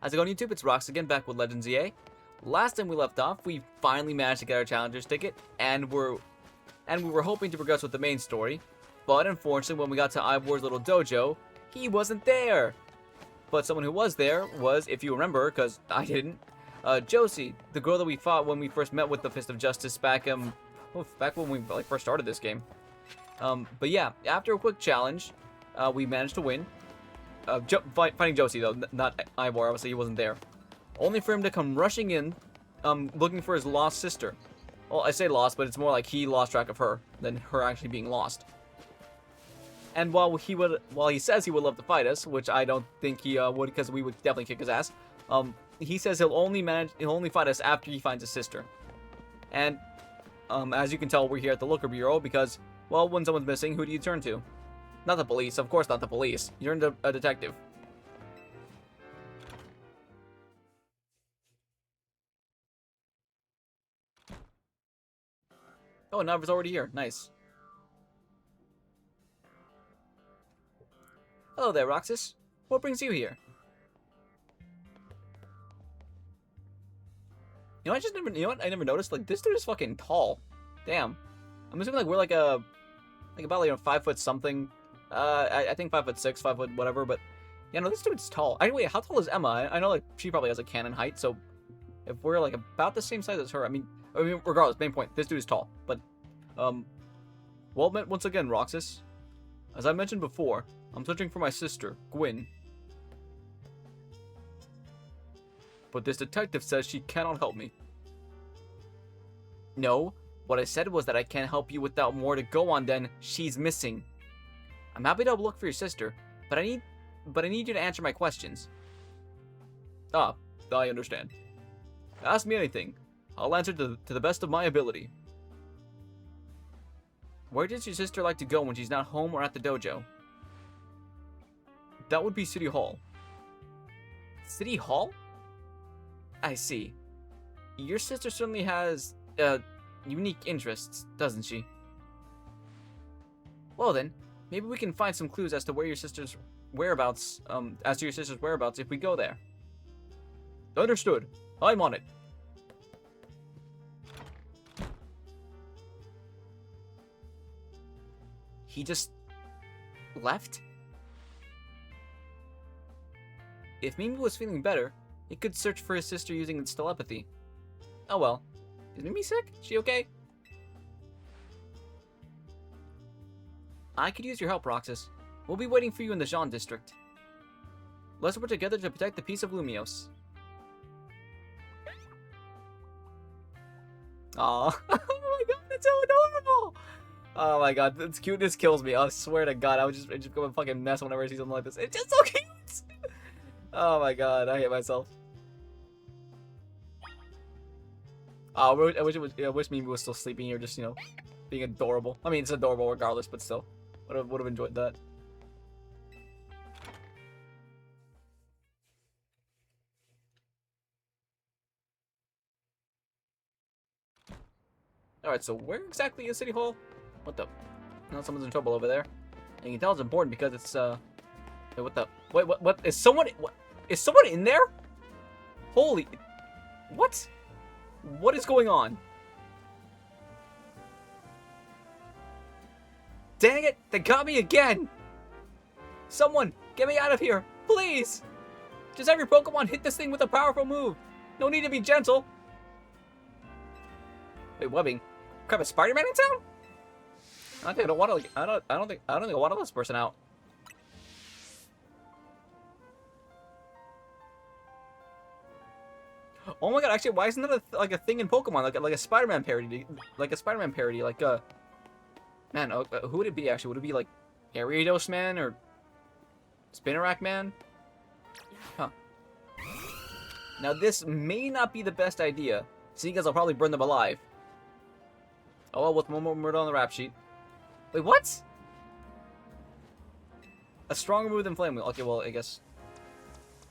How's it going, YouTube? It's Rox again, back with Legends EA. Last time we left off, we finally managed to get our Challenger's ticket, and we were hoping to progress with the main story. But unfortunately, when we got to Ivor's little dojo, he wasn't there. But someone who was there was, if you remember, because I didn't, Josie, the girl that we fought when we first met with the Fist of Justice back when we first started this game. But yeah, after a quick challenge, we managed to win. Fighting Josie though, not Ivor. Obviously he wasn't there. Only for him to come rushing in, looking for his lost sister. Well, I say lost, but it's more like he lost track of her than her actually being lost. And while he says he would love to fight us, which I don't think he would, because we would definitely kick his ass. He says he'll only fight us after he finds his sister. And as you can tell, we're here at the Looker Bureau because, well, when someone's missing, who do you turn to? Not the police, of course not the police. You turn to a detective. Oh, Navar's already here. Nice. Hello there, Roxas. What brings you here? You know, I never noticed. Like, this dude is fucking tall. Damn. I'm assuming like we're like about 5 foot something. I think 5'6", 5 foot whatever. But yeah, no, this dude's tall. Wait, how tall is Emma? I know like she probably has a cannon height. So if we're like about the same size as her, I mean, regardless, main point, this dude is tall. But well, once again, Roxas, as I mentioned before, I'm searching for my sister, Gwynn. But this detective says she cannot help me. No, what I said was that I can't help you without more to go on than she's missing. I'm happy to look for your sister, but I need you to answer my questions. Ah, I understand. Ask me anything. I'll answer to the best of my ability. Where does your sister like to go when she's not home or at the dojo? That would be City Hall. City Hall? I see. Your sister certainly has, unique interests, doesn't she? Well then, maybe we can find some clues as to where your sister's whereabouts, if we go there. Understood. I'm on it. He just left? If Mimi was feeling better, it could search for his sister using its telepathy. Oh well. Is Mimi sick? She okay? I could use your help, Roxas. We'll be waiting for you in the Jean district. Let's work together to protect the peace of Lumiose. Aww. Oh my god, that's so adorable! Oh my god, this cuteness kills me. I swear to god, I would just go a fucking mess whenever I see something like this. It's just so cute! Oh my god, I hate myself. Oh, I wish Mimi was still sleeping here, just, you know, being adorable. I mean, it's adorable regardless, but still. Would have enjoyed that. Alright, so where exactly is City Hall? What the? No, someone's in trouble over there. And you can tell it's important because it's, wait, what the? Wait, what? Is someone in there? Holy, what? What is going on? Dang it, they got me again! Someone, get me out of here, please! Just have your Pokemon hit this thing with a powerful move. No need to be gentle. Wait, webbing. Crap, is Spider-Man in town? I don't think I want to. Like, I don't think I want to let this person out. Oh my god! Actually, why isn't that like a thing in Pokemon? Like a Spider-Man parody? Like a Spider-Man parody? Like man, who would it be actually? Would it be like Ariados Man or Spinnerack Man? Huh. Now this may not be the best idea, seeing as I'll probably burn them alive. Oh well, with one more murder on the rap sheet. Wait, what? A stronger move than Flame Wheel. Okay, well, I guess.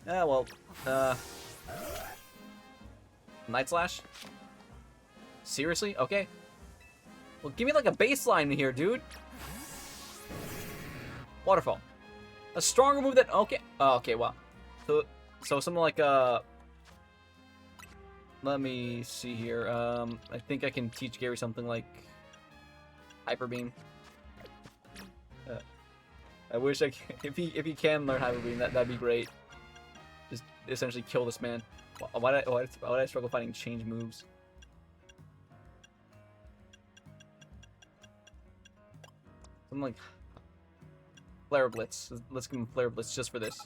Yeah, well, Night Slash? Seriously? Okay. Well, give me like a baseline here, dude. Waterfall. A stronger move than... Okay. Oh, okay, wow. So, So something like let me see here. I think I can teach Gary something like Hyper Beam. I wish I can, if he can learn Hyper Beam, that'd be great. Just essentially kill this man. Why did I struggle finding change moves? Something like Flare Blitz. Let's give him Flare Blitz just for this.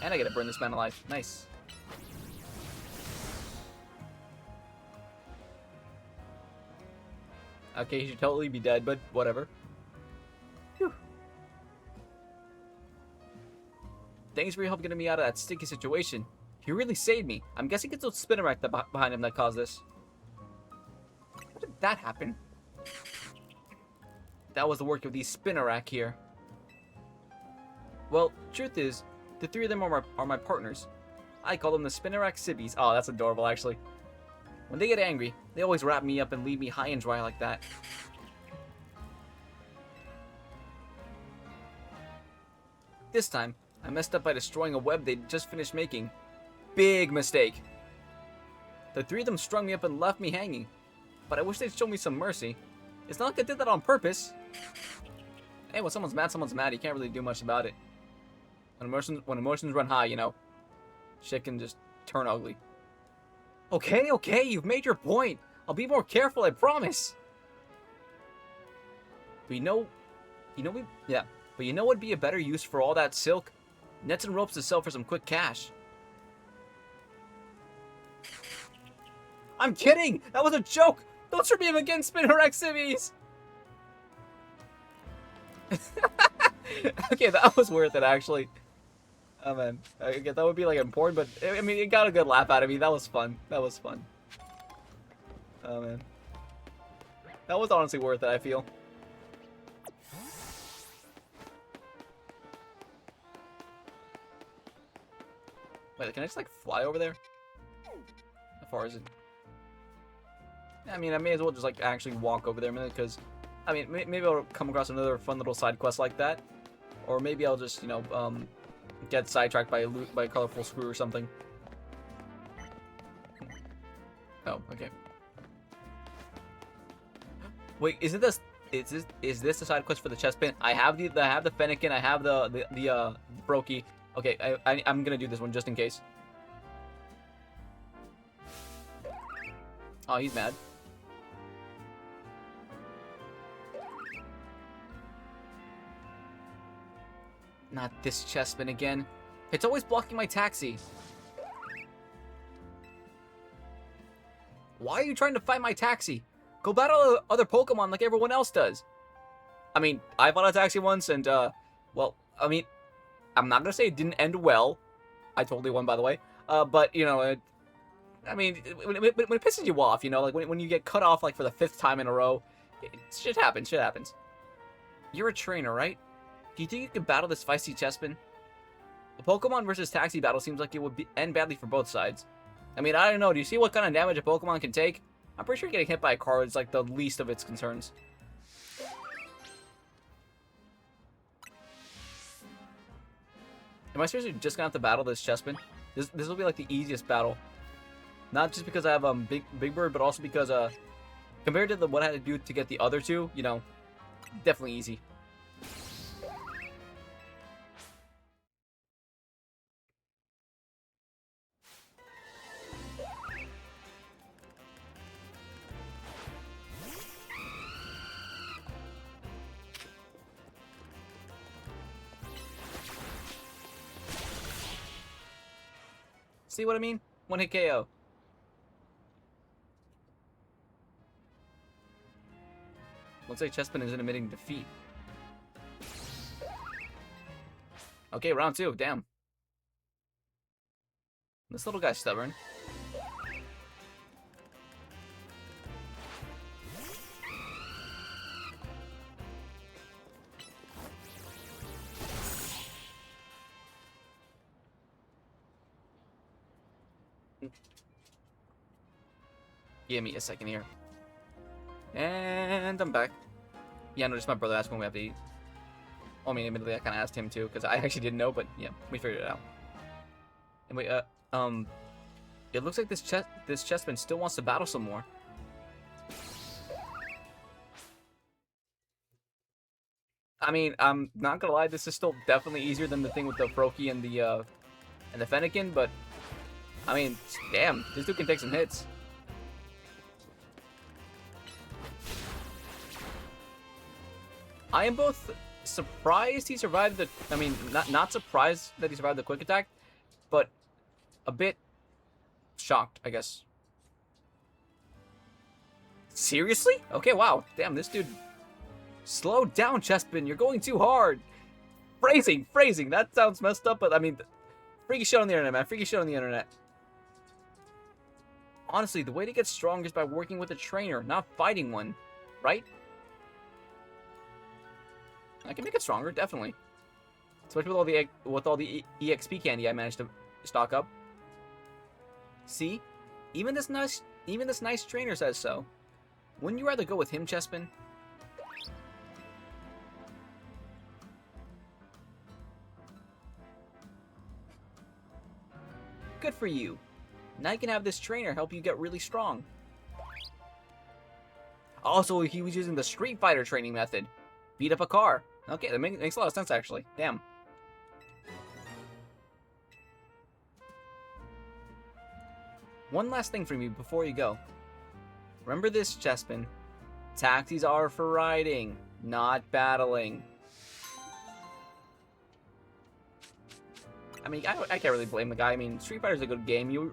And I get to burn this man alive. Nice. Okay, he should totally be dead, but whatever. Whew. Thanks for your help getting me out of that sticky situation. You really saved me. I'm guessing it's those Spinnerack behind him that caused this. How did that happen? That was the work of these Spinnerack here. Well, truth is, the three of them are my partners. I call them the Spinnerack Civvies. Oh, that's adorable, actually. When they get angry, they always wrap me up and leave me high and dry like that. This time, I messed up by destroying a web they'd just finished making. Big mistake. The three of them strung me up and left me hanging. But I wish they'd show me some mercy. It's not like I did that on purpose. Hey, when someone's mad. You can't really do much about it. When emotions run high, you know, shit can just turn ugly. Okay, you've made your point. I'll be more careful, I promise. But you know what'd be a better use for all that silk? Nets and ropes to sell for some quick cash. I'm kidding! That was a joke! Don't trip me up again, Spinnerack Civvies! Okay, that was worth it, actually. Oh, man. I guess that would be, like, important, but, I mean, it got a good laugh out of me. That was fun. That was fun. Oh, man. That was honestly worth it, I feel. Wait, can I just, like, fly over there? How far is it? I mean, I may as well just, like, actually walk over there a minute, because, I mean, maybe I'll come across another fun little side quest like that. Or maybe I'll just, you know, get sidetracked by a colorful screw or something. Oh, okay. Wait, is this the side quest for the chest pin? I have the Fennekin, I have the Brokey. Okay, I'm gonna do this one just in case. Oh, he's mad. Not this chestman again. It's always blocking my taxi. Why are you trying to fight my taxi? Go battle other Pokemon like everyone else does. I mean, I fought a taxi once and, well, I mean, I'm not gonna say it didn't end well. I totally won, by the way. But, you know, I mean, when it pisses you off, you know, like when you get cut off, like, for the 5th time in a row, shit happens. You're a trainer, right? Do you think you could battle this feisty chestman? A Pokemon versus taxi battle seems like it would end badly for both sides. I mean, I don't know. Do you see what kind of damage a Pokemon can take? I'm pretty sure getting hit by a car is like the least of its concerns. Am I seriously just gonna have to battle this chestman? This will be like the easiest battle. Not just because I have Big Bird, but also because compared to what I had to do to get the other two, you know, definitely easy. See what I mean? One hit KO. Looks like Chespin isn't admitting defeat. Okay, round 2. Damn. This little guy's stubborn. Give me a second here. And I'm back. Yeah, no, just my brother asked when we have to eat. I mean, admittedly, I kind of asked him too, because I actually didn't know, but yeah, we figured it out. And wait, it looks like this chessman still wants to battle some more. I mean, I'm not gonna lie, this is still definitely easier than the thing with the Froakie and the Fennekin, but I mean, damn, this dude can take some hits. I am both surprised he survived the, I mean, not surprised that he survived the quick attack, but a bit shocked, I guess. Seriously? Okay, wow. Damn, this dude. Slow down, Chespin. You're going too hard. Phrasing. That sounds messed up, but I mean, freaky shit on the internet, man. Freaky shit on the internet. Honestly, the way to get strong is by working with a trainer, not fighting one, right? I can make it stronger, definitely. Especially with all the EXP candy I managed to stock up. See, even this nice trainer says so. Wouldn't you rather go with him, Chespin? Good for you. Now you can have this trainer help you get really strong. Also, he was using the Street Fighter training method. Beat up a car. Okay, that makes a lot of sense, actually. Damn. One last thing from you before you go. Remember this, Chespin. Taxis are for riding, not battling. I mean, I can't really blame the guy. I mean, Street Fighter's a good game.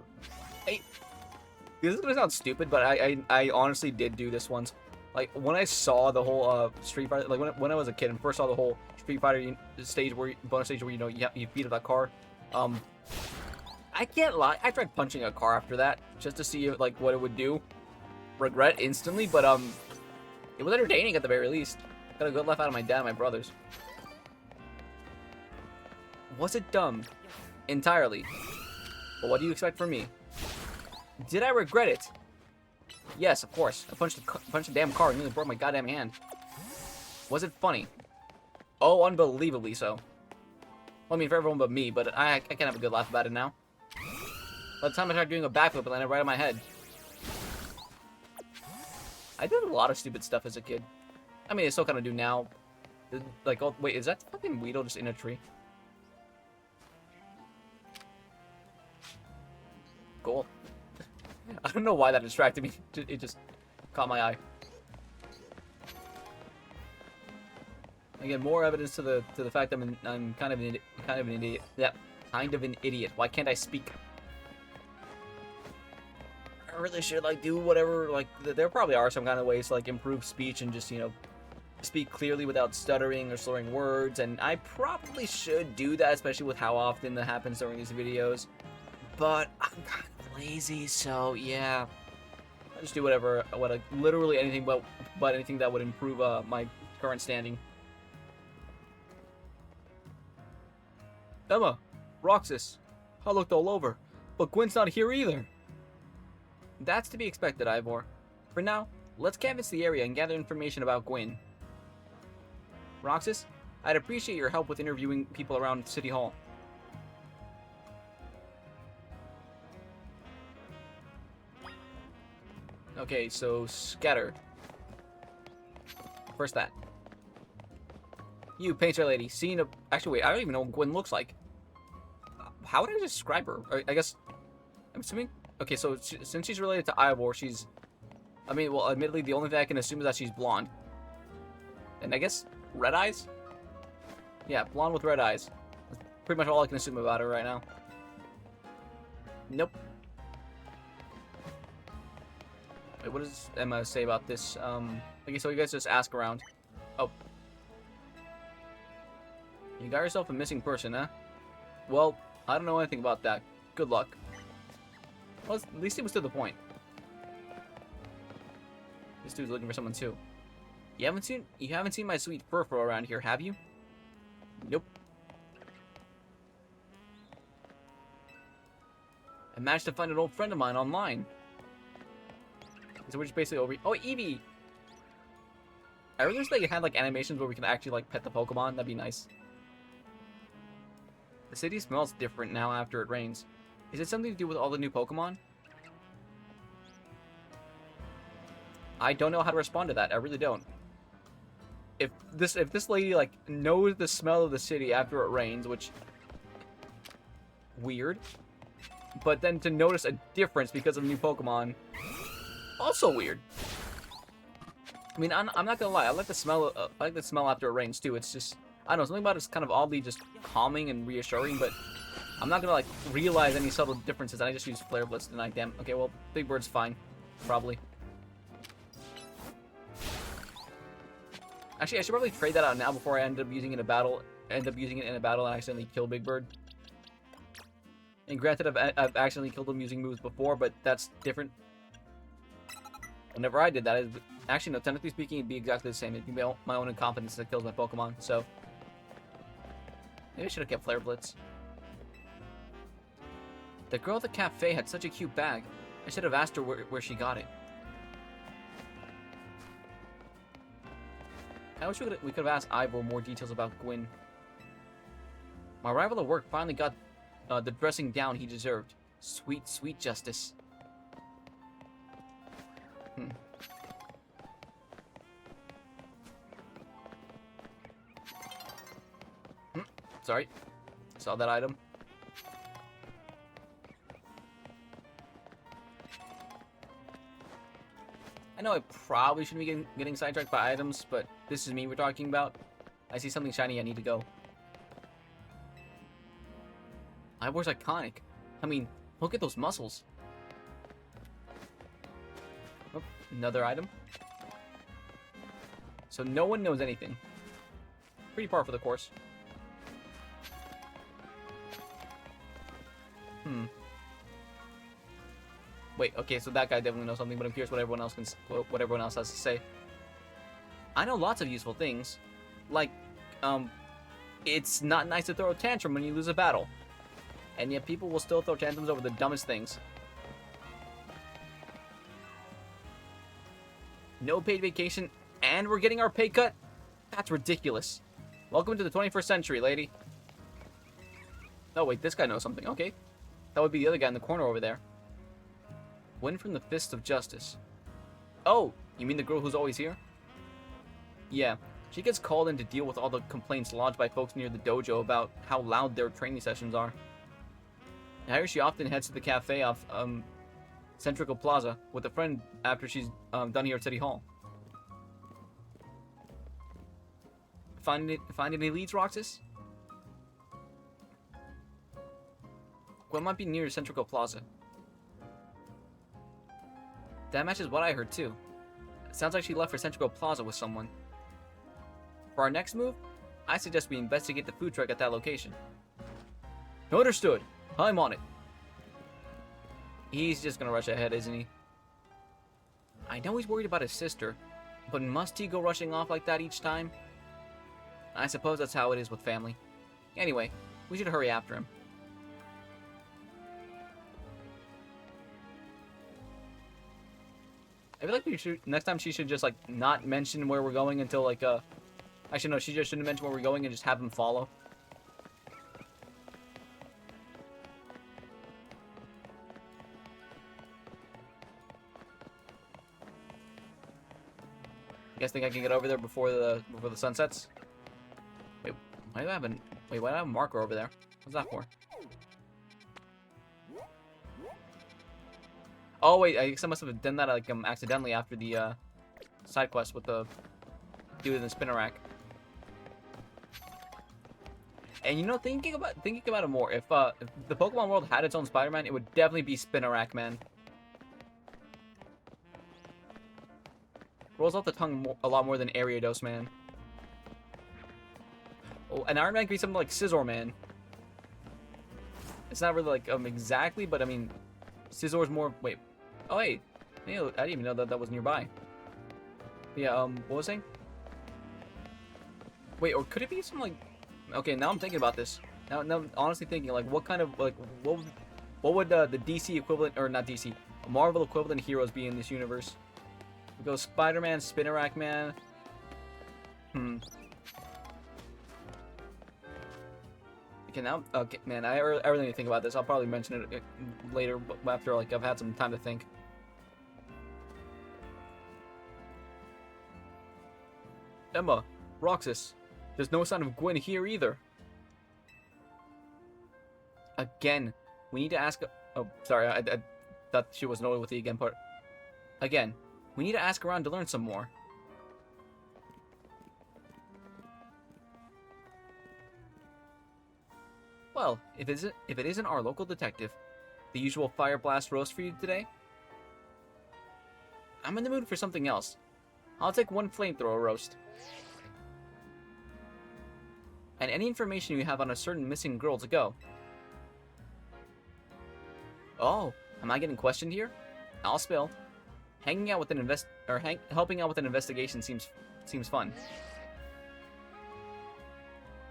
This is gonna sound stupid, but I honestly did do this once. Like, when I saw the whole Street Fighter, like when I was a kid and first saw the whole Street Fighter stage bonus stage where you know you beat up that car, I can't lie, I tried punching a car after that just to see like what it would do. Regret instantly, but it was entertaining at the very least. Got a good laugh out of my dad and my brothers. Was it dumb? Entirely. But what do you expect from me? Did I regret it? Yes, of course. I punched a damn car and nearly broke my goddamn hand. Was it funny? Oh, unbelievably so. Well, I mean, for everyone but me, but I can't have a good laugh about it now. By the time I tried doing a backflip, it landed right on my head. I did a lot of stupid stuff as a kid. I mean, I still kind of do now. Like, oh, wait, is that fucking Weedle just in a tree? Cool. I don't know why that distracted me. It just caught my eye. Again, more evidence to the fact that I'm kind of an idiot. Yeah, kind of an idiot. Why can't I speak? I really should like do whatever. Like there probably are some kind of ways to like improve speech and just speak clearly without stuttering or slurring words. And I probably should do that, especially with how often that happens during these videos. But I'm kind of lazy, so yeah. I just do literally anything but anything that would improve my current standing. Emma, Roxas, I looked all over, but Gwynn's not here either. That's to be expected, Ivor. For now, let's canvass the area and gather information about Gwynn. Roxas, I'd appreciate your help with interviewing people around City Hall. Okay, so scatter. First that. You, painter lady, seen a... Actually, wait, I don't even know what Gwynn looks like. How would I describe her? I guess... I'm assuming... Okay, so since she's related to Ivor, she's... I mean, well, admittedly, the only thing I can assume is that she's blonde. And I guess red eyes? Yeah, blonde with red eyes. That's pretty much all I can assume about her right now. Nope. Wait, what does Emma say about this? Okay, so you guys just ask around. Oh. You got yourself a missing person, huh? Well, I don't know anything about that. Good luck. Well, at least it was to the point. This dude's looking for someone too. You haven't seen my sweet Furfur around here, have you? Nope. I managed to find an old friend of mine online. So we're just basically over. Oh, Evie! I really wish they had like animations where we can actually like pet the Pokemon. That'd be nice. The city smells different now after it rains. Is it something to do with all the new Pokemon? I don't know how to respond to that. I really don't. If this lady like knows the smell of the city after it rains, which weird, but then to notice a difference because of new Pokemon, also weird. I mean, I'm not gonna lie. I like the smell. I like the smell after it rains too. It's just, I don't know, something about it's kind of oddly just calming and reassuring. But I'm not gonna like realize any subtle differences. And I just use Flare Blitz tonight. Damn. Okay, well, Big Bird's fine, probably. Actually, I should probably trade that out now before I end up using it in a battle. End up using it in a battle and accidentally kill Big Bird. And granted, I've accidentally killed him using moves before, but that's different. Whenever I did that, actually, no, technically speaking, it'd be exactly the same. It'd be my own incompetence that kills my Pokemon, so... Maybe I should have kept Flare Blitz. The girl at the cafe had such a cute bag. I should have asked her where she got it. I wish we could have asked Ivor more details about Gwynn. My rival at work finally got the dressing down he deserved. Sweet, sweet justice. Sorry. Saw that item. I know I probably shouldn't be getting sidetracked by items, but this is me we're talking about. I see something shiny, I need to go. Ivor's iconic. I mean, look at those muscles. Oh, another item. So no one knows anything. Pretty par for the course. Wait, okay, so that guy definitely knows something, but I'm curious what everyone else has to say. I know lots of useful things. Like, it's not nice to throw a tantrum when you lose a battle. And yet people will still throw tantrums over the dumbest things. No paid vacation, and we're getting our pay cut? That's ridiculous. Welcome to the 21st century, lady. Oh, wait, this guy knows something. Okay. That would be the other guy in the corner over there. Win from the Fist of Justice. Oh, you mean the girl who's always here? Yeah, she gets called in to deal with all the complaints lodged by folks near the dojo about how loud their training sessions are. I hear she often heads to the cafe off Centrical Plaza with a friend after she's done here at City Hall. Find any leads, Roxas? Gwynn might be near Centrical Plaza. That matches what I heard too. It sounds like she left for Centrical Plaza with someone. For our next move, I suggest we investigate the food truck at that location. Understood. I'm on it. He's just gonna rush ahead, isn't he? I know he's worried about his sister, but must he go rushing off like that each time? I suppose that's how it is with family. Anyway, we should hurry after him. I feel like we should, next time she should just like not mention where we're going until like actually no, she just shouldn't mention where we're going and just have him follow. You guys think I can get over there before the sun sets? Wait, why do I have a marker over there? What's that for? Oh wait, I guess I must have done that like accidentally after the side quest with the dude in the spinner rack. And you know, thinking about it more, if the Pokemon world had its own Spider-Man, it would definitely be Spinner Rack Man. Rolls off the tongue a lot more than Ariados Man. Oh, and Iron Man could be something like Scizor Man. It's not really like exactly, but I mean, Scizor's more. Wait, oh wait, I didn't even know that was nearby. Yeah, what was I saying? Wait, or could it be something like? Okay, now I'm thinking about this. Now I'm honestly thinking like, what kind of like what would the DC equivalent, or not DC, Marvel equivalent heroes be in this universe? We go Spider-Man, Spinner Rack Man, Okay, now, okay, man, I really need to think about this. I'll probably mention it later, after, like, I've had some time to think. Emma, Roxas, there's no sign of Gwynn here either. Again, we need to ask... Oh, sorry, I thought she was annoyed with the again part. Again, we need to ask around to learn some more. Well, if it isn't our local detective, the usual fire blast roast for you today? I'm in the mood for something else. I'll take one flamethrower roast. And any information you have on a certain missing girl to go. Oh, am I getting questioned here? I'll spill. Hanging out with an helping out with an investigation seems fun.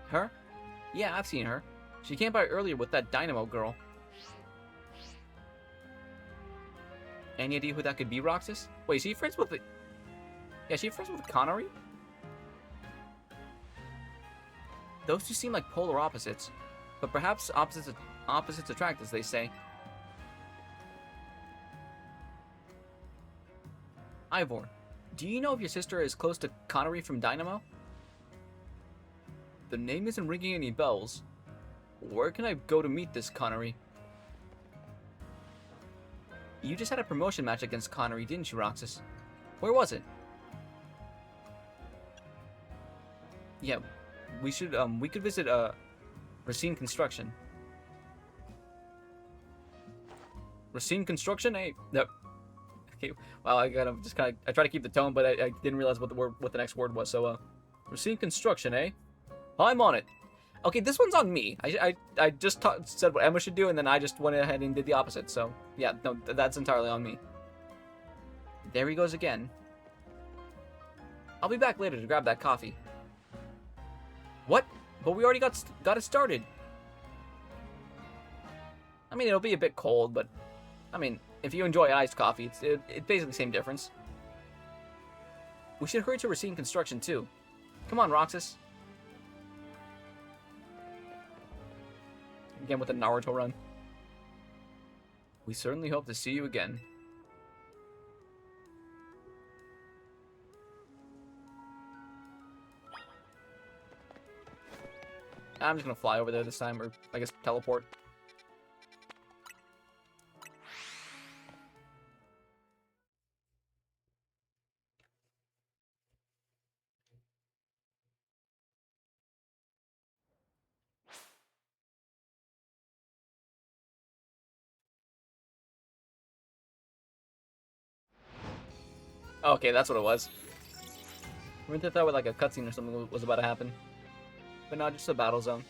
Her? Yeah, I've seen her. She came by earlier with that Dynamo girl. Any idea who that could be, Roxas? Wait, is she friends with the... Yeah, is she friends with Connery? Those two seem like polar opposites. But perhaps opposites attract, as they say. Ivor, do you know if your sister is close to Connery from Dynamo? The name isn't ringing any bells. Where can I go to meet this Connery? You just had a promotion match against Connery, didn't you, Roxas? Where was it? Yeah, we could visit, Racine Construction. Racine Construction? Hey, no. Okay, wow, I try to keep the tone, but I didn't realize what the next word was, so, Racine Construction, eh? I'm on it. Okay, this one's on me. I just said what Emma should do, and then I just went ahead and did the opposite, so, yeah, no, that's entirely on me. There he goes again. I'll be back later to grab that coffee. What? But we already got it started. I mean, it'll be a bit cold, but, I mean, if you enjoy iced coffee, it's basically the same difference. We should hurry to Racine Construction, too. Come on, Roxas. Again with the Naruto run. We certainly hope to see you again. I'm just gonna fly over there this time, or I guess teleport. Okay, that's what it was. I meant to thought like a cutscene or something was about to happen. But not just a battle zone.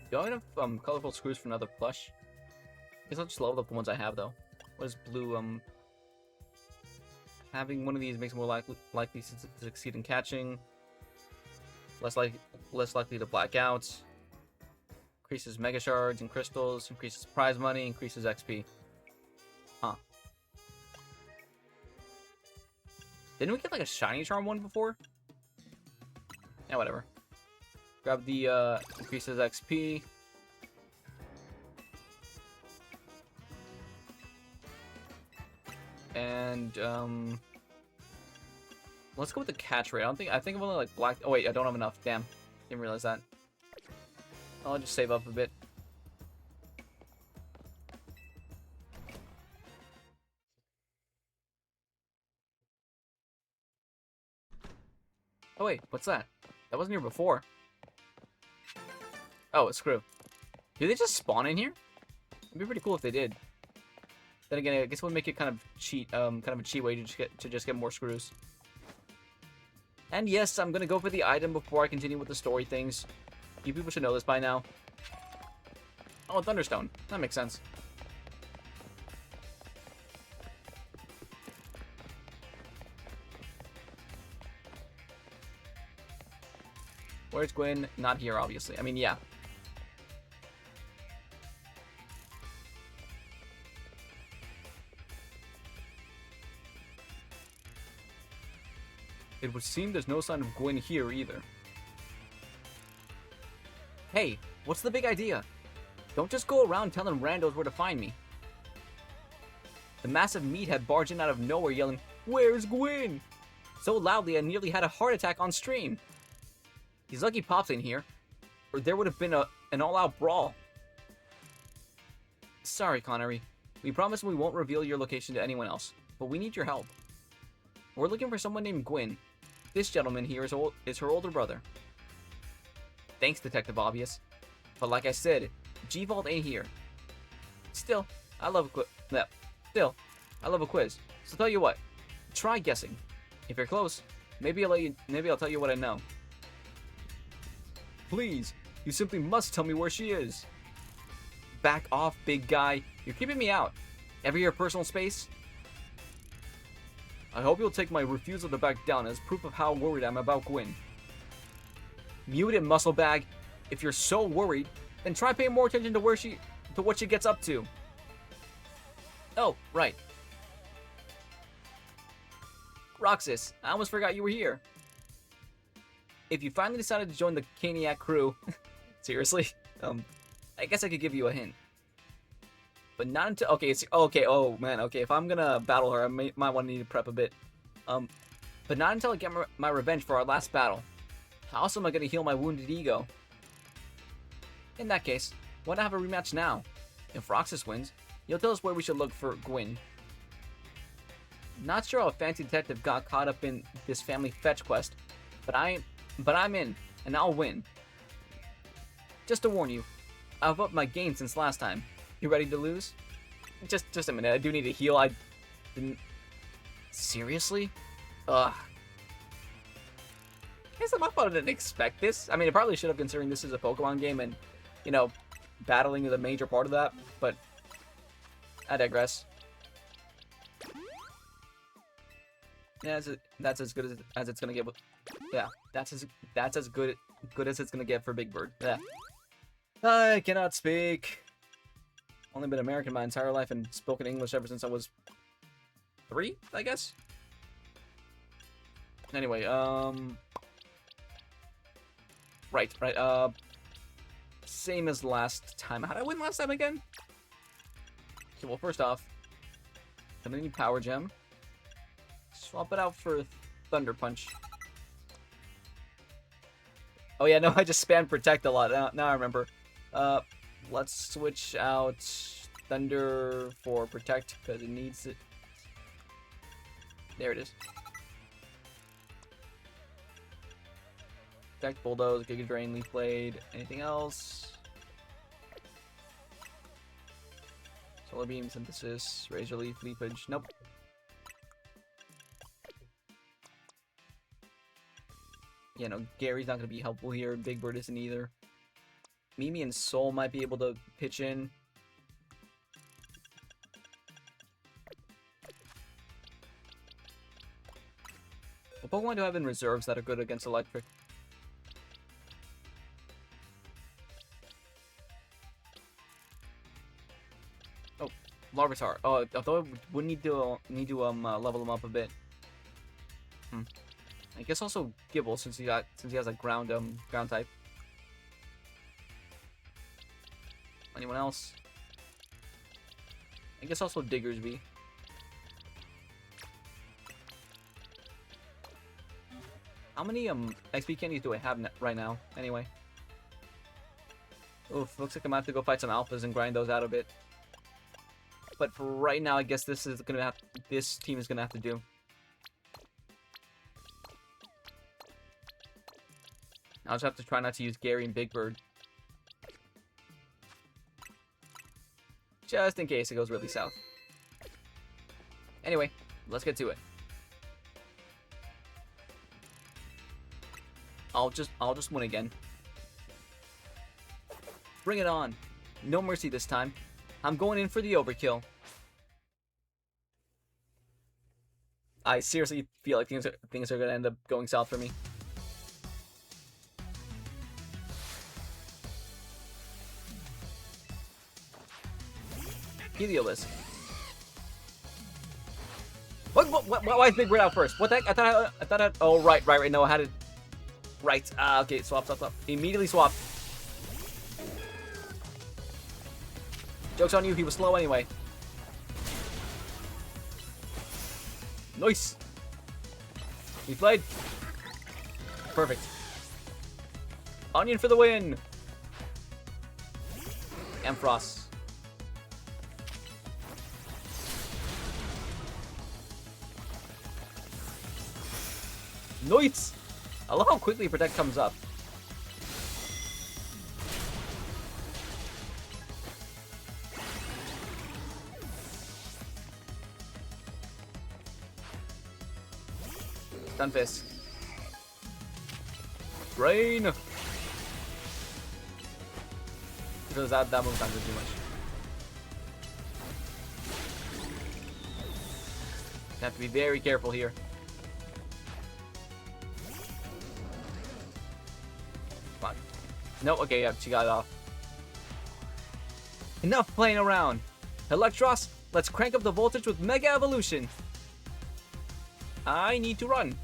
Do I have colorful screws for another plush? I guess I'll just level up the ones I have though. What is blue? Having one of these makes more likely to succeed in catching. Less likely to black out. Increases mega shards and crystals. Increases prize money. Increases XP. Huh. Didn't we get like a shiny charm one before? Yeah, whatever. Grab the increases XP. And let's go with the catch rate. I think I've only like black. Oh wait, I don't have enough. Damn, didn't realize that. I'll just save up a bit. Oh wait, what's that? That wasn't here before. Oh, it's screw. Do they just spawn in here? It'd be pretty cool if they did. Then again, I guess we'll make it kind of a cheat way to just get more screws. And yes, I'm gonna go for the item before I continue with the story things. You people should know this by now. Oh, Thunderstone. That makes sense. Where's Gwynn? Not here, obviously. I mean, yeah. It would seem there's no sign of Gwynn here either. Hey, what's the big idea? Don't just go around telling randos where to find me. The massive meathead barged in out of nowhere yelling, "Where's Gwynn?" so loudly I nearly had a heart attack on stream. He's lucky Pop's in here, or there would have been an all-out brawl. Sorry, Connery. We promise we won't reveal your location to anyone else, but we need your help. We're looking for someone named Gwynn. This gentleman here is her older brother. Thanks, Detective Obvious. But like I said, G-Vault ain't here. Still, I love a quiz. So tell you what, try guessing. If you're close, maybe I'll tell you what I know. Please, you simply must tell me where she is. Back off, big guy. You're keeping me out. Ever your personal space? I hope you'll take my refusal to back down as proof of how worried I'm about Gwynn. Mute it, muscle bag. If you're so worried, then try paying more attention to what she gets up to. Oh, right. Roxas, I almost forgot you were here. If you finally decided to join the Caniac crew, seriously, I guess I could give you a hint. But not until, oh man, okay, if I'm gonna battle her, I might want to need to prep a bit. But not until I get my revenge for our last battle. How else am I gonna heal my wounded ego? In that case, why not have a rematch now? If Roxas wins, you'll tell us where we should look for Gwynn. Not sure how a fancy detective got caught up in this family fetch quest, but I'm in, and I'll win. Just to warn you, I've upped my game since last time. You ready to lose? Just a minute, I do need to heal. I didn't... Seriously? Ugh. I guess I didn't expect this. I mean, I probably should have, considering this is a Pokemon game and, you know, battling is a major part of that, but I digress. Yeah, that's as good as it's gonna get with. Yeah, that's as good as it's gonna get for Big Bird. Yeah. I cannot speak. Only been American my entire life and spoken English ever since I was 3, I guess. Anyway, right. Same as last time. How did I win last time again? Okay, well, first off, I'm gonna need Power Gem. Swap it out for Thunder Punch. Oh yeah, no, I just spammed Protect a lot. Now I remember. Let's switch out Thunder for Protect because it needs it. There it is. Protect, Bulldoze, Giga Drain, Leaf Blade. Anything else? Solar Beam, Synthesis, Razor Leaf, Leafage. Nope. Yeah, no, Gary's not going to be helpful here. Big Bird isn't either. Mimi and Soul might be able to pitch in. What Pokemon do I have in reserves that are good against Electric? Oh, Larvitar. Oh, although we need to level him up a bit. I guess also Gibble since he has a ground type. Anyone else? I guess also Diggersby. How many XP candies do I have right now? Anyway. Oof, looks like I might have to go fight some alphas and grind those out a bit. But for right now, I guess this team is gonna have to do. I'll just have to try not to use Gary and Big Bird. Just in case it goes really south. Anyway, let's get to it. I'll just win again. Bring it on. No mercy this time. I'm going in for the overkill. I seriously feel like things are gonna end up going south for me. Heliolisk. Why is Big Red out first? What the heck? I thought I... Oh, right. No, I had it... Right. Okay, swap. Immediately swap. Joke's on you, he was slow anyway. Nice. He played. Perfect. Onion for the win. Ampharos. Nice. I love how quickly Protect comes up. Stunfisk. Drain. Because that move time is too much. Have to be very careful here. Come on. No, okay, yeah, she got it off. Enough playing around. Electros, let's crank up the voltage with Mega Evolution. I need to run.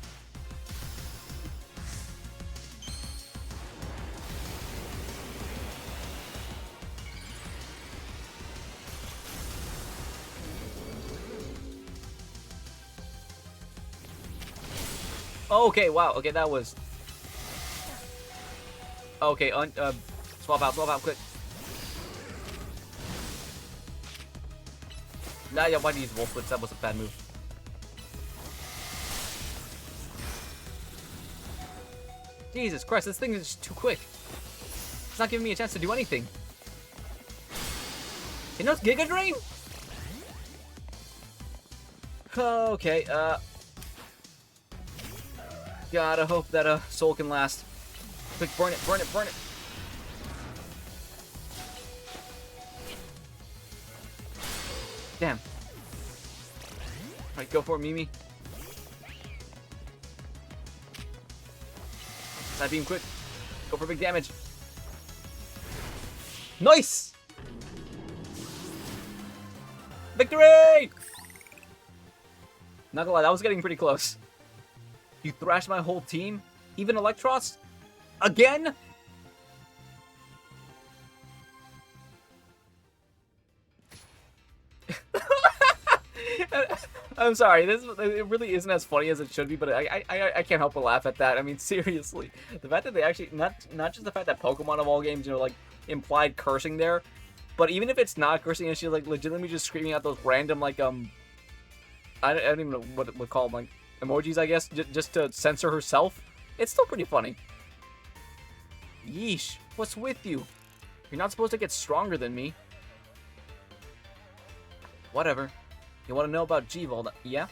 Okay, wow. Okay, that was... Okay, swap out quick. Nah, yeah, why do you use Wolf Blitz? That was a bad move. Jesus Christ, this thing is just too quick. It's not giving me a chance to do anything. You know it's Giga Drain? Okay, gotta hope that Soul can last. Quick, burn it. Damn. Alright, go for it, Mimi. Side beam quick. Go for big damage. Nice! Victory! Not gonna lie, that was getting pretty close. You thrashed my whole team? Even Electros? Again? I'm sorry, it really isn't as funny as it should be, but I can't help but laugh at that. I mean, seriously. The fact that they actually, not just the fact that Pokemon of all games, you know, like, implied cursing there, but even if it's not cursing and she's, like, legitimately just screaming out those random, like, I don't even know what it would call them, like, emojis, I guess, just to censor herself, it's still pretty funny. Yeesh, what's with you? You're not supposed to get stronger than me. Whatever. You want to know about G-Vault? Yeah?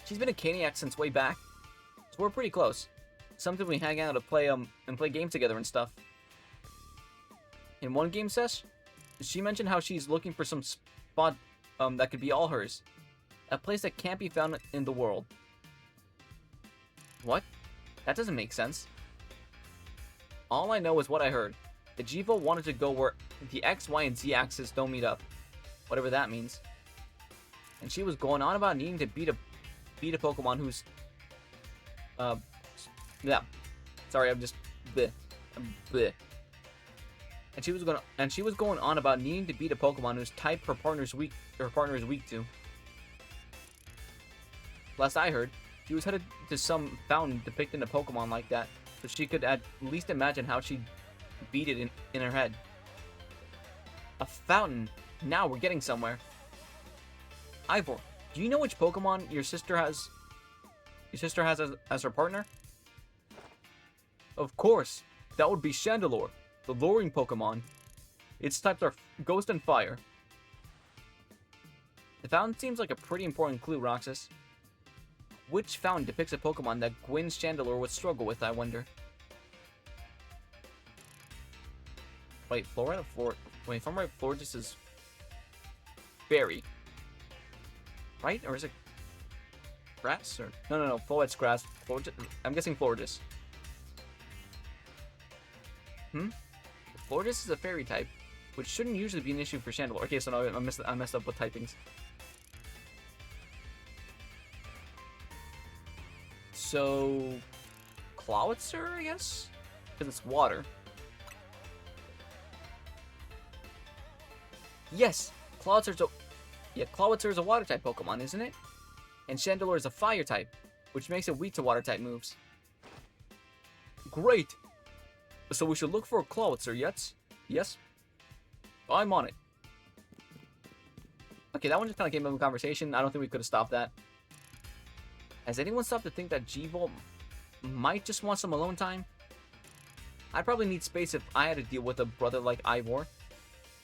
She's been a Caniac since way back, so we're pretty close. Sometimes we hang out to play and play games together and stuff. In one game session, she mentioned how she's looking for some spot that could be all hers. A place that can't be found in the world. What? That doesn't make sense. All I know is what I heard. The G-Vault wanted to go where the X, Y, and Z axis don't meet up. Whatever that means. And she was going on about needing to beat a Pokemon who's... Yeah. Sorry, I'm just... Bleh. Bleh. And she was going on about needing to beat a Pokemon whose type her partner is weak to. Last I heard, she was headed to some fountain depicting a Pokemon like that, so she could at least imagine how she'd beat it in her head. A fountain. Now we're getting somewhere. Ivor, do you know which Pokemon your sister has as her partner? Of course. That would be Chandelure, the luring Pokemon. Its types are Ghost and Fire. The fountain seems like a pretty important clue, Roxas. Which fountain depicts a Pokemon that Gwynn's Chandelure would struggle with, I wonder? Wait, Florida? Wait, if I'm right, Florges is... Berry. Right? Or is it... Grass? Or... No, Florges grass. Florges... I'm guessing Florges. Florges is a fairy type, which shouldn't usually be an issue for Chandelure. Okay, so no, I messed up with typings. So, Clawitzer, I guess? Because it's water. Yes! Clawitzer is a water type Pokemon, isn't it? And Chandelure is a fire type, which makes it weak to water type moves. Great! So we should look for a Clawitzer, yes? Yes? I'm on it. Okay, that one just kind of came up in conversation. I don't think we could have stopped that. Has anyone stopped to think that G-Volt might just want some alone time? I'd probably need space if I had to deal with a brother like Ivor.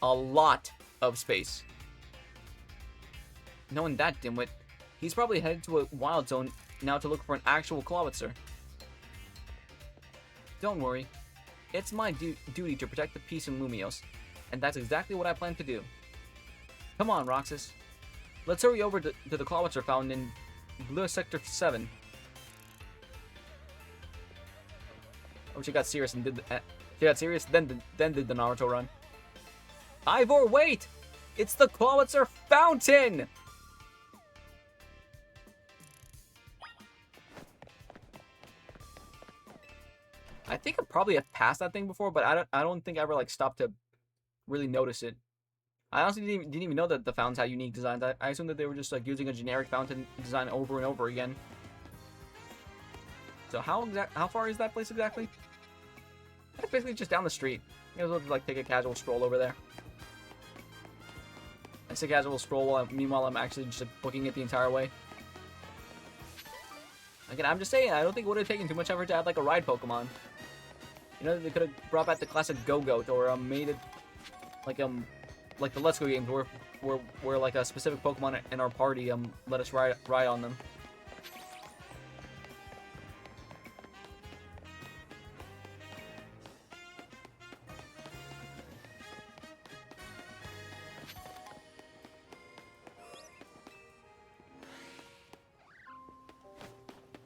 A lot of space. Knowing that dimwit, he's probably headed to a wild zone now to look for an actual Clawitzer. Don't worry. It's my duty to protect the peace in Lumiose, and that's exactly what I plan to do. Come on, Roxas. Let's hurry over to the Clawitzer fountain in Blue Sector 7. Oh, she got serious and then did the Naruto run. Ivor, wait! It's the Clawitzer fountain! I think I probably have passed that thing before, but I don't think I ever like stopped to really notice it. I honestly didn't even know that the fountains had unique designs. I assumed that they were just like using a generic fountain design over and over again. So how far is that place exactly? It's basically just down the street. You guys will like take a casual stroll over there. I say casual stroll while meanwhile I'm actually just booking it the entire way. Again, I'm just saying, I don't think it would have taken too much effort to add like a ride Pokemon. You know, they could have brought back the classic Go-Goat or made it like the Let's Go games where like a specific Pokemon in our party let us ride on them.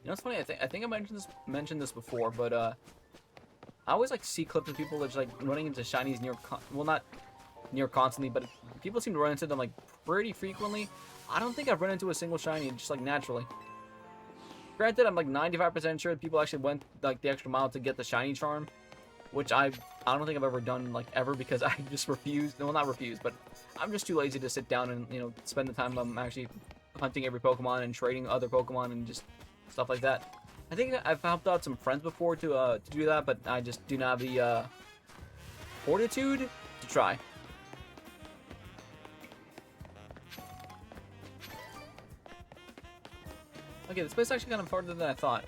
You know, it's funny. I think I mentioned this before, but I always like see clips of people that's like running into shinies not near constantly, but people seem to run into them like pretty frequently. I don't think I've run into a single shiny just like naturally. Granted, I'm like 95% sure that people actually went like the extra mile to get the shiny charm, which I don't think I've ever done like ever because I just refused. Well, not refused, but I'm just too lazy to sit down and spend the time actually hunting every Pokemon and trading other Pokemon and just stuff like that. I think I've helped out some friends before to do that, but I just do not have the fortitude to try. Okay, this place is actually kind of farther than I thought.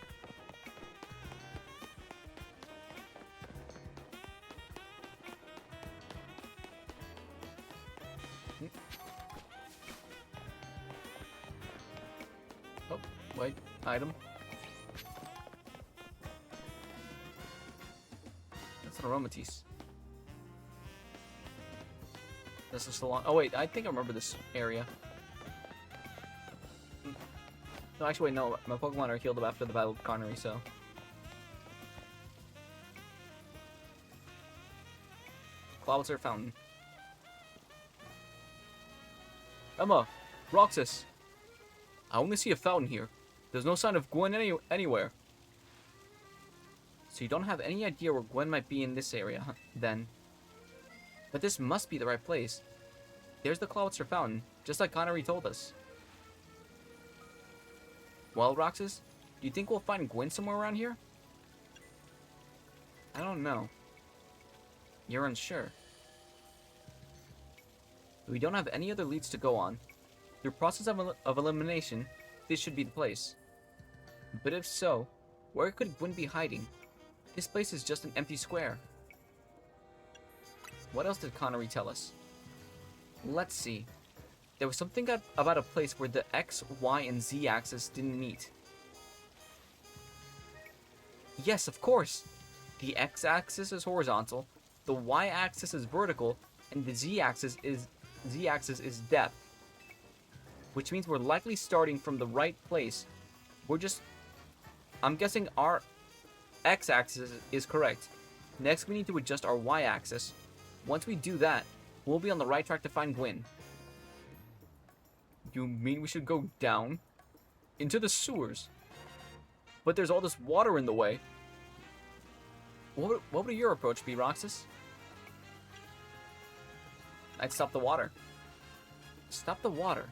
Oh, wait. Item. That's an Aromatisse. This is Salon. Oh wait, I think I remember this area. No, actually wait, no. My Pokemon are healed up after the battle with Connery, so. Clawitzer Fountain. Emma! Roxas! I only see a fountain here. There's no sign of Gwynn anywhere. So you don't have any idea where Gwynn might be in this area, then. But this must be the right place. There's the Clawitzer Fountain, just like Connery told us. Well, Roxas, do you think we'll find Gwynn somewhere around here? I don't know. You're unsure. We don't have any other leads to go on. Through process of elimination, this should be the place. But if so, where could Gwynn be hiding? This place is just an empty square. What else did Connery tell us? Let's see. There was something about a place where the X, Y, and Z axis didn't meet. Yes, of course. The X axis is horizontal, the Y axis is vertical, and the Z axis is depth. Which means we're likely starting from the right place. I'm guessing our X-axis is correct. Next, we need to adjust our Y-axis. Once we do that, we'll be on the right track to find Gwynn. You mean we should go down? Into the sewers? but there's all this water in the way. What would your approach be, Roxas? I'd stop the water. Stop the water?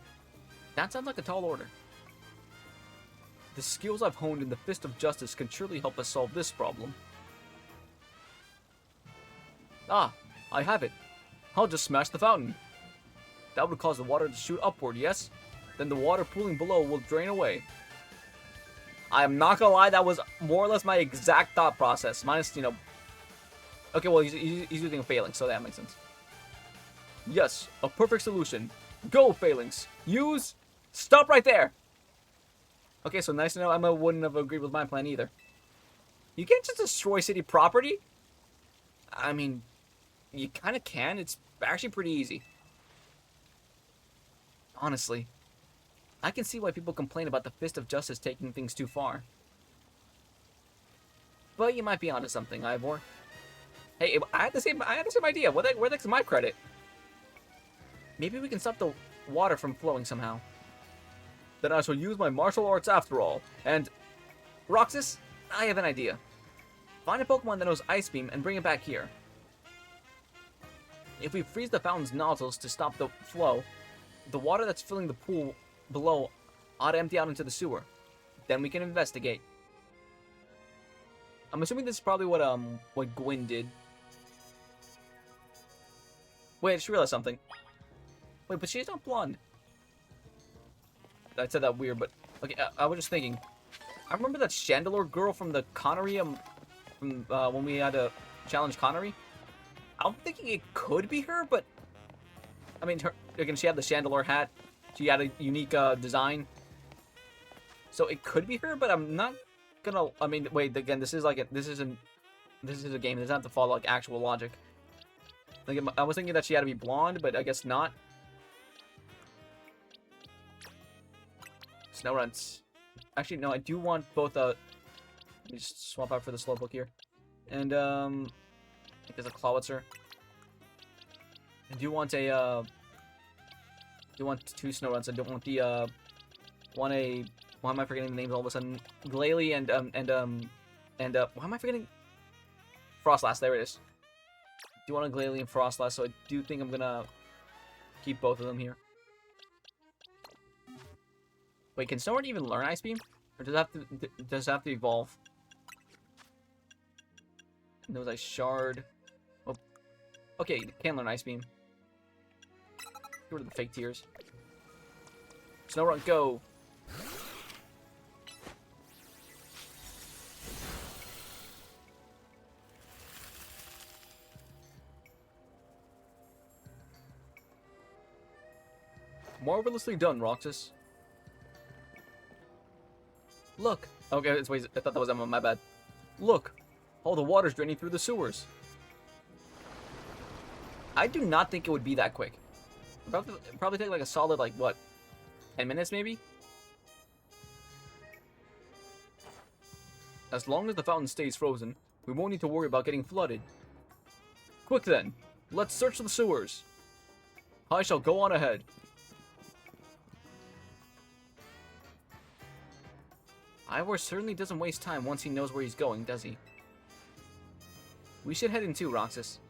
That sounds like a tall order. The skills I've honed in the Fist of Justice can surely help us solve this problem. Ah, I have it. I'll just smash the fountain. That would cause the water to shoot upward, yes? Then the water pooling below will drain away. I am not gonna lie, that was more or less my exact thought process. Minus, you know... Okay, well, he's using a phalanx, so that makes sense. Yes, a perfect solution. Go, phalanx. Use... Stop right there! Okay, so nice to know Emma wouldn't have agreed with my plan either. You can't just destroy city property? I mean, you kind of can. It's actually pretty easy. Honestly, I can see why people complain about the Fist of Justice taking things too far. But you might be onto something, Ivor. Hey, I had the same idea. Where the heck's my credit? Maybe we can stop the water from flowing somehow. Then I shall use my martial arts after all. And, Roxas, I have an idea. Find a Pokemon that knows Ice Beam and bring it back here. If we freeze the fountain's nozzles to stop the flow, the water that's filling the pool below ought to empty out into the sewer. Then we can investigate. I'm assuming this is probably what Gwynn did. Wait, I just realized something. Wait, but she's not blonde. I said that weird, but okay. I was just thinking. I remember that Chandelure girl from the Connery, from when we had to challenge Connery. I'm thinking it could be her, but I mean, again, she had the Chandelure hat. She had a unique design, so it could be her. But I'm not gonna. I mean, wait. Again, this is a game. It doesn't have to follow like actual logic. Like, I was thinking that she had to be blonde, but I guess not. Snowruns. Actually, no, I do want both, let me just swap out for the Slowpoke here. And, there's a Clawitzer. I do want a, do want 2 Snowruns. I don't want the, why am I forgetting the names all of a sudden? Glalie and, why am I forgetting? Frostlass, there it is. I do want a Glalie and Frostlass, so I do think I'm gonna keep both of them here. Wait, can Snowrun even learn Ice Beam? Or does it have to evolve? And there was a Shard. Oh. Okay, it can learn Ice Beam. Get rid of the fake tears. Snowrun, go! Marvelously done, Roxas. Look! Okay, wait, I thought that was Emma, my bad. Look! All the water's draining through the sewers. I do not think it would be that quick. Probably take like a solid, like, what? 10 minutes, maybe? As long as the fountain stays frozen, we won't need to worry about getting flooded. Quick then! Let's search the sewers! I shall go on ahead. Ivor certainly doesn't waste time once he knows where he's going, does he? We should head in too, Roxas.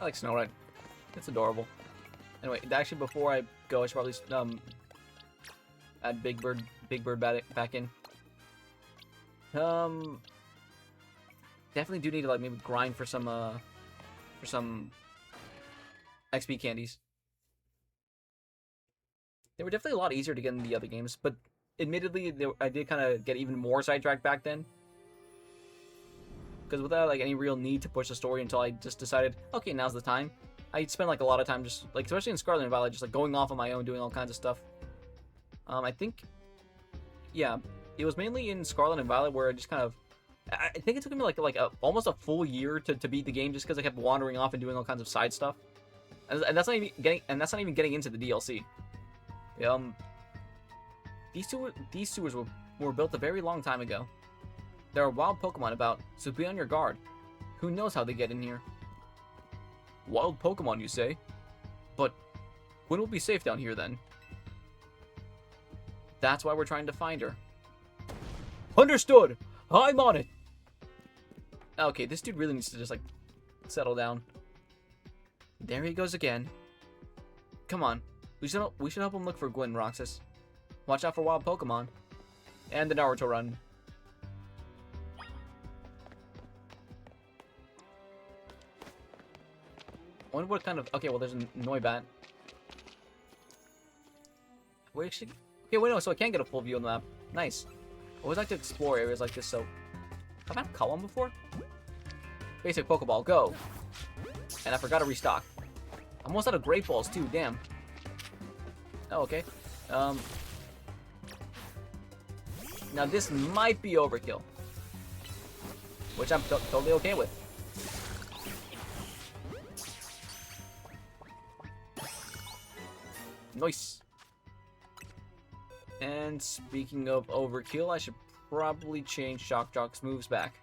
I like Snowrun. It's adorable. Anyway, actually, before I go, I should probably add Big Bird back in. Definitely do need to like maybe grind for some XP candies. They were definitely a lot easier to get in the other games, but admittedly, I did kind of get even more sidetracked back then. Because without like any real need to push the story until I just decided, okay, now's the time. I spent like a lot of time just like, especially in Scarlet and Violet, just like going off on my own, doing all kinds of stuff. I think, yeah, it was mainly in Scarlet and Violet where I just kind of, I think it took me like almost a full year to beat the game just because I kept wandering off and doing all kinds of side stuff, and that's not even getting into the DLC. These sewers were built a very long time ago. There are wild Pokemon about, so be on your guard. Who knows how they get in here? Wild Pokemon, you say? But Gwynn will be safe down here then. That's why we're trying to find her. Understood! I'm on it! Okay, this dude really needs to just, like, settle down. There he goes again. Come on. We should help him look for Gwynn, Roxas. Watch out for wild Pokemon. And the Naruto run. I wonder what kind of... Okay, well, there's a Noibat. Wait, actually... Okay, wait, no, so I can get a full view on the map. Nice. I always like to explore areas like this, so... Have I caught one before? Basic Pokeball, go! And I forgot to restock. Almost out of Great Balls, too, damn. Oh, okay. Now, this might be overkill. Which I'm totally okay with. Nice. And speaking of overkill, I should probably change Shock Jock's moves back.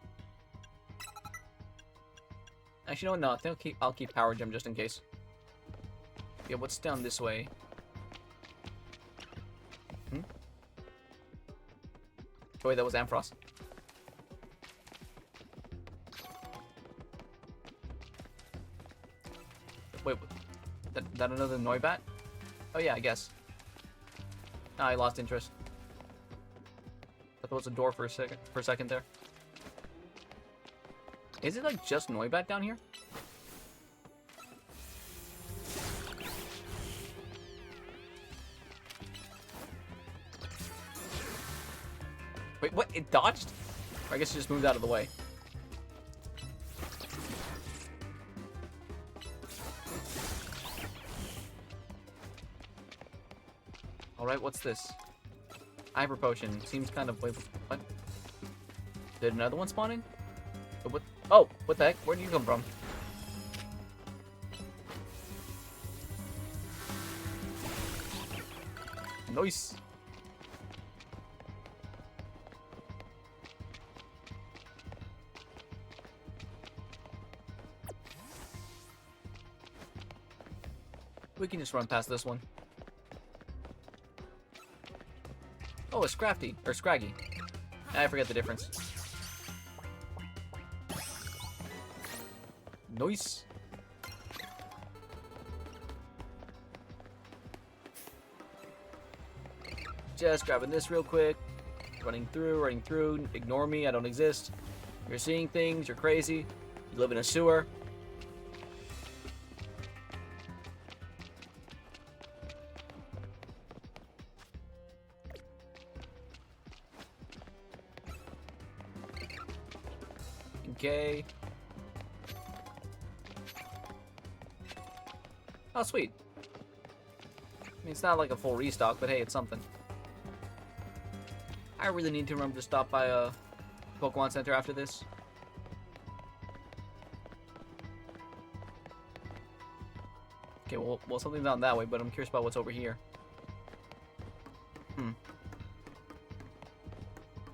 Actually, no, I think I'll keep Power Gem just in case. Yeah, what's down this way? Oh, wait, that was Ampharos. Wait, that another Noibat? Oh yeah, I guess. I lost interest. I thought it was a door for a second there. Is it like just Noibat down here? Wait, what? It dodged? Or I guess it just moved out of the way. Alright, what's this? Ivor Potion. Seems kind of... Wait, what? Did another one spawn in? What? Oh, what the heck? Where did you come from? Nice. We can just run past this one. Oh, it's Scrafty. Or Scraggy. I forget the difference. Nice. Just grabbing this real quick. Running through. Ignore me, I don't exist. You're seeing things, you're crazy. You live in a sewer. Okay. Oh, sweet. I mean, it's not like a full restock, but hey, it's something. I really need to remember to stop by a Pokemon Center after this. Okay, well, something's down that way, but I'm curious about what's over here.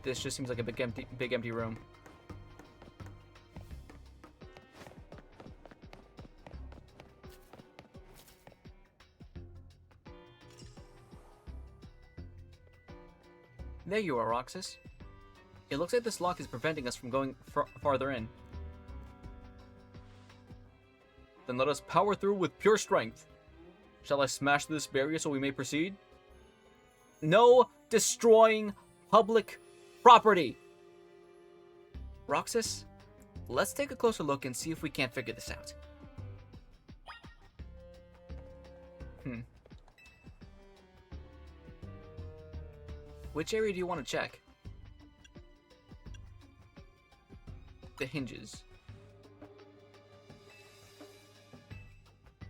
This just seems like a big empty room. There you are, Roxas. It looks like this lock is preventing us from going farther in. Then let us power through with pure strength. Shall I smash this barrier so we may proceed? No destroying public property! Roxas, let's take a closer look and see if we can't figure this out. Which area do you want to check? The hinges.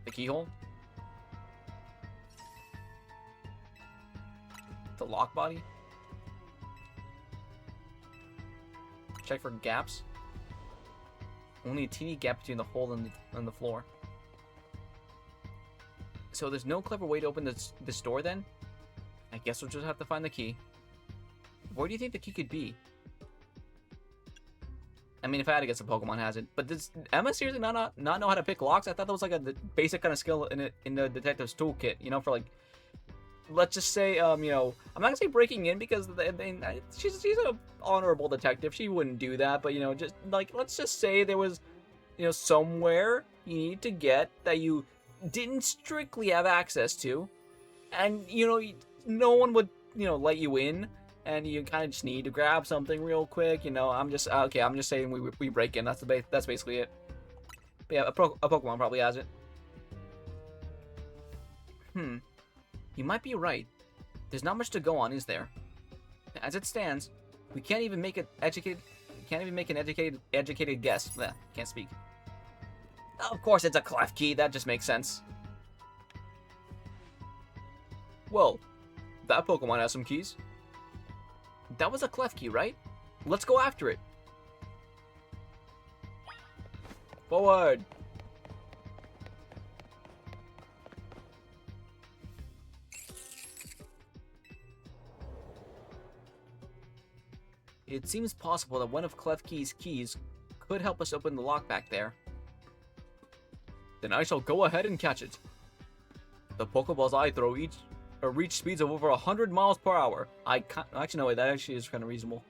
The keyhole? The lock body? Check for gaps. Only a teeny gap between the hole and the floor. So there's no clever way to open this door then? I guess we'll just have to find the key. Where do you think the key could be? I mean, if I had to guess, a Pokemon has it. But does Emma seriously not know how to pick locks? I thought that was like a basic kind of skill in the detective's toolkit. You know, for like, let's just say, you know, I'm not gonna say breaking in because she's an honorable detective. She wouldn't do that. But you know, just like, let's just say there was, you know, somewhere you need to get that you didn't strictly have access to, and you know, no one would, you know, let you in. And you kind of just need to grab something real quick, you know. I'm just saying we break in. That's basically it. But yeah, a Pokemon probably has it. You might be right. There's not much to go on, is there? As it stands, we can't even make an educated guess. Bleh, can't speak. Of course, it's a clef key. That just makes sense. Well, that Pokemon has some keys. That was a clef key, right? Let's go after it. Forward. It seems possible that one of Clef Key's keys could help us open the lock back there. Then I shall go ahead and catch it. The Pokeballs I throw reach speeds of over 100 miles per hour. Actually, no, wait, that actually is kind of reasonable.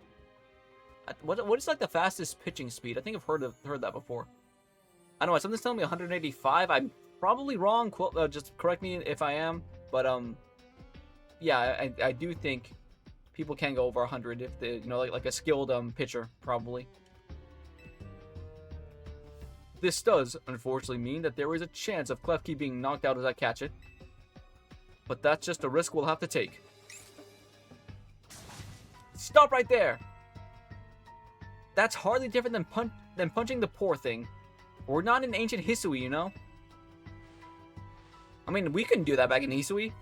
What is like the fastest pitching speed? I think I've heard that before. I don't know, something's telling me 185. I'm probably wrong. Just correct me if I am. But yeah, I do think people can go over 100 if they, you know, like a skilled pitcher probably. This does unfortunately mean that there is a chance of Klefki being knocked out as I catch it. But that's just a risk we'll have to take. Stop right there! That's hardly different than punching the poor thing. We're not in ancient Hisui, you know? I mean, we couldn't do that back in Hisui.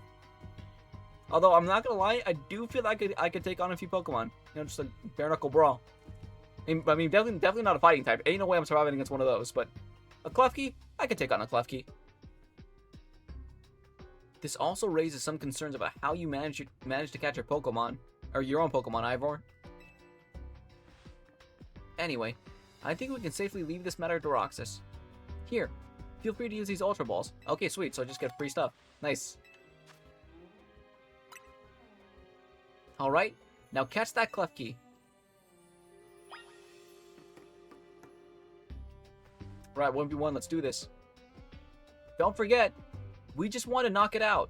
Although, I'm not gonna lie, I do feel like I could take on a few Pokemon. You know, just a bare-knuckle brawl. I mean, definitely not a fighting type. Ain't no way I'm surviving against one of those, but a Klefki, I could take on a Klefki. This also raises some concerns about how you manage to catch your Pokemon, or your own Pokemon, Ivor. Anyway, I think we can safely leave this matter to Roxas. Here, feel free to use these Ultra Balls. Okay, sweet, so I just get free stuff. Nice. Alright, now catch that Klefki. Right, 1v1, let's do this. Don't forget, we just want to knock it out.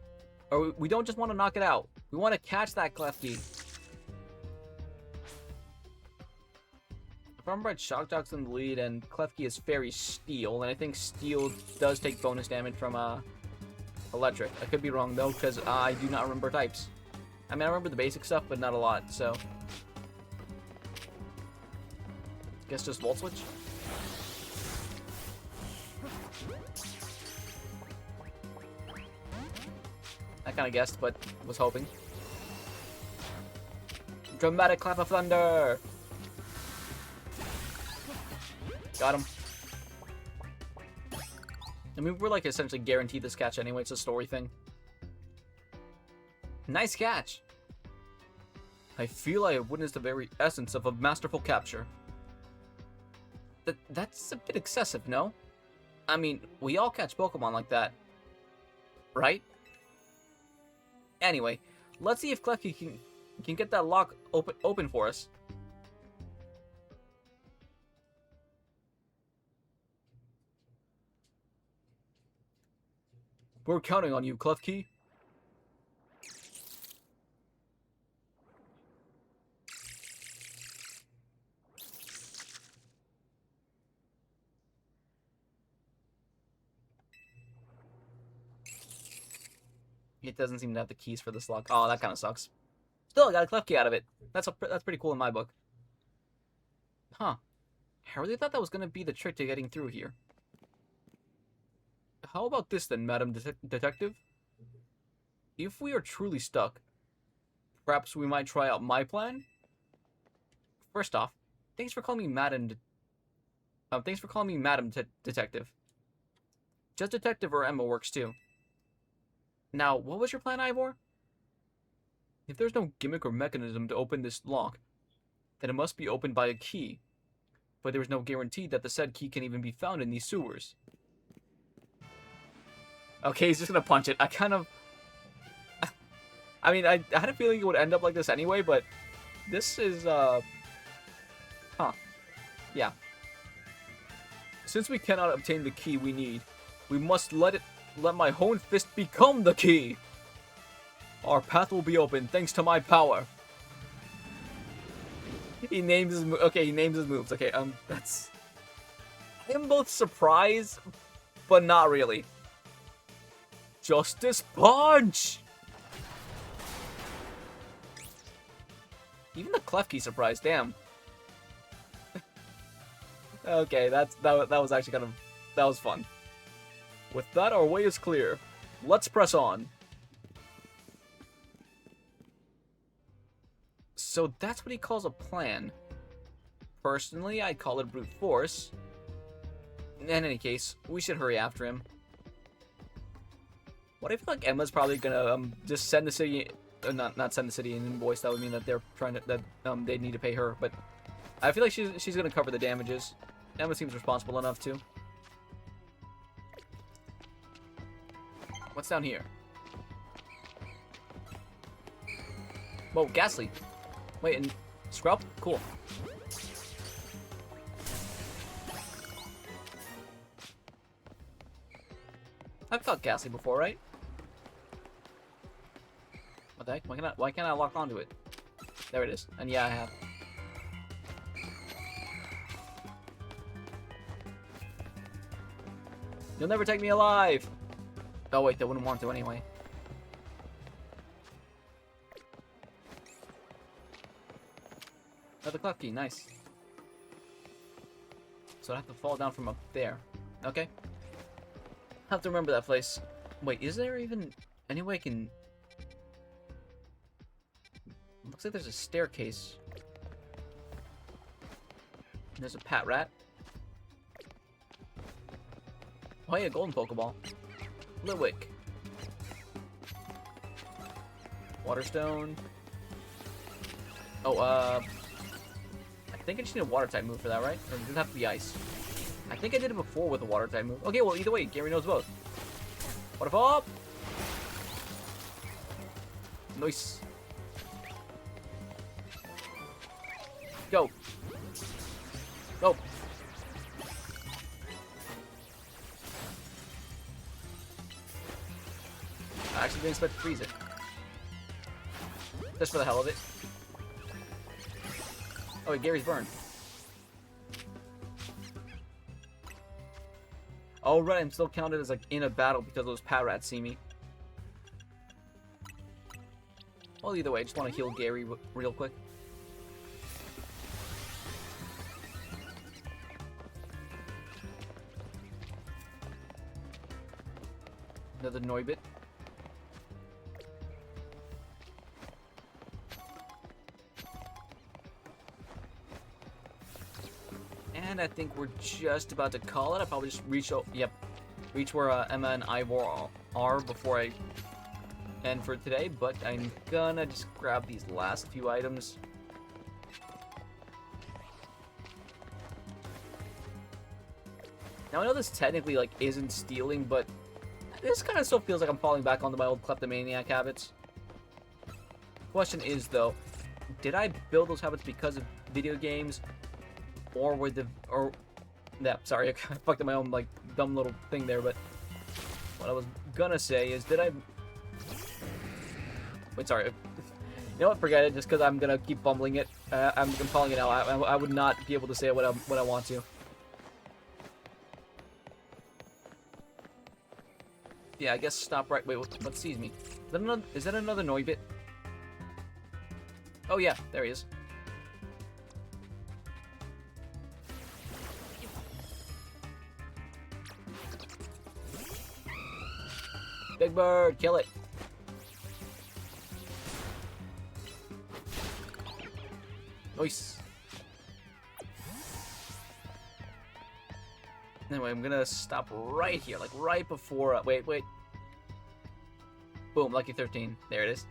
Or we don't just want to knock it out. We want to catch that Klefki. If I remember right, Shock Dog's in the lead and Klefki is Fairy Steel. And I think Steel does take bonus damage from Electric. I could be wrong though, because I do not remember types. I mean, I remember the basic stuff, but not a lot, so. Guess just Volt Switch? I kind of guessed, but was hoping. Dramatic Clap of Thunder! Got him. I mean, we're like essentially guaranteed this catch anyway, it's a story thing. Nice catch! I feel I have witnessed the very essence of a masterful capture. That's a bit excessive, no? I mean, we all catch Pokemon like that. Right? Anyway, let's see if Klefki can get that lock open for us. We're counting on you, Klefki. It doesn't seem to have the keys for this lock. Oh, that kind of sucks. Still, I got a Klefki out of it. That's pretty cool in my book. Huh. I really thought that was going to be the trick to getting through here. How about this then, Madam Detective? If we are truly stuck, perhaps we might try out my plan? First off, thanks for calling me Madam Detective. Just Detective or Emma works too. Now, what was your plan, Ivor? If there's no gimmick or mechanism to open this lock, then it must be opened by a key. but there is no guarantee that the said key can even be found in these sewers. Okay, he's just gonna punch it. I mean, I had a feeling it would end up like this anyway, but this is, yeah. Since we cannot obtain the key we need, we must let my honed fist become the key. Our path will be open thanks to my power. He names his he names his moves. Okay, that's. I am both surprised, but not really. Justice Punch. Even the Klefki surprised. Damn. Okay, that was actually that was fun. With that, our way is clear. Let's press on. So that's what he calls a plan. Personally, I call it brute force. In any case, we should hurry after him. What I feel like Emma's probably gonna just send the city, not send the city an invoice. That would mean that they're trying to they need to pay her. But I feel like she's gonna cover the damages. Emma seems responsible enough to. What's down here? Whoa, Ghastly. Wait, and Scrub? Cool. I've fought Ghastly before, right? What the heck? Why can't I lock onto it? There it is. And yeah, I have. You'll never take me alive! Oh wait, they wouldn't want to anyway. Another clock key, nice. So I have to fall down from up there. Okay. I have to remember that place. Wait, is there even any way I can... Looks like there's a staircase. There's a pat rat. Oh yeah, golden Pokeball. Litwick. Waterstone. Oh, I think I just need a water type move for that, right? Or it doesn't have to be ice. I think I did it before with a water type move. Okay, well, either way, Gary knows both. Waterfall! Nice. Go. Go. I actually didn't expect to freeze it. Just for the hell of it. Oh, wait, Gary's burned. Oh, right, I'm still counted as, like, in a battle because those pat rats see me. Well, either way, I just want to heal Gary real quick. Another Noibit. And I think we're just about to call it. I'll probably just reach where Emma and Ivor are before I end for today. But I'm gonna just grab these last few items. Now I know this technically like isn't stealing, but this kind of still feels like I'm falling back onto my old kleptomaniac habits. Question is though, did I build those habits because of video games? Or with sorry, I fucked up my own, like, dumb little thing there, but what I was gonna say is, wait, sorry. You know what, forget it, just because I'm gonna keep fumbling it. I'm calling it out. I would not be able to say what I want to. Yeah, I guess stop right. Wait, what sees me? Is that another Noibit? Oh yeah, there he is. Big Bird, kill it. Nice. Anyway, I'm gonna stop right here, like right before. Wait. Boom, lucky 13. There it is.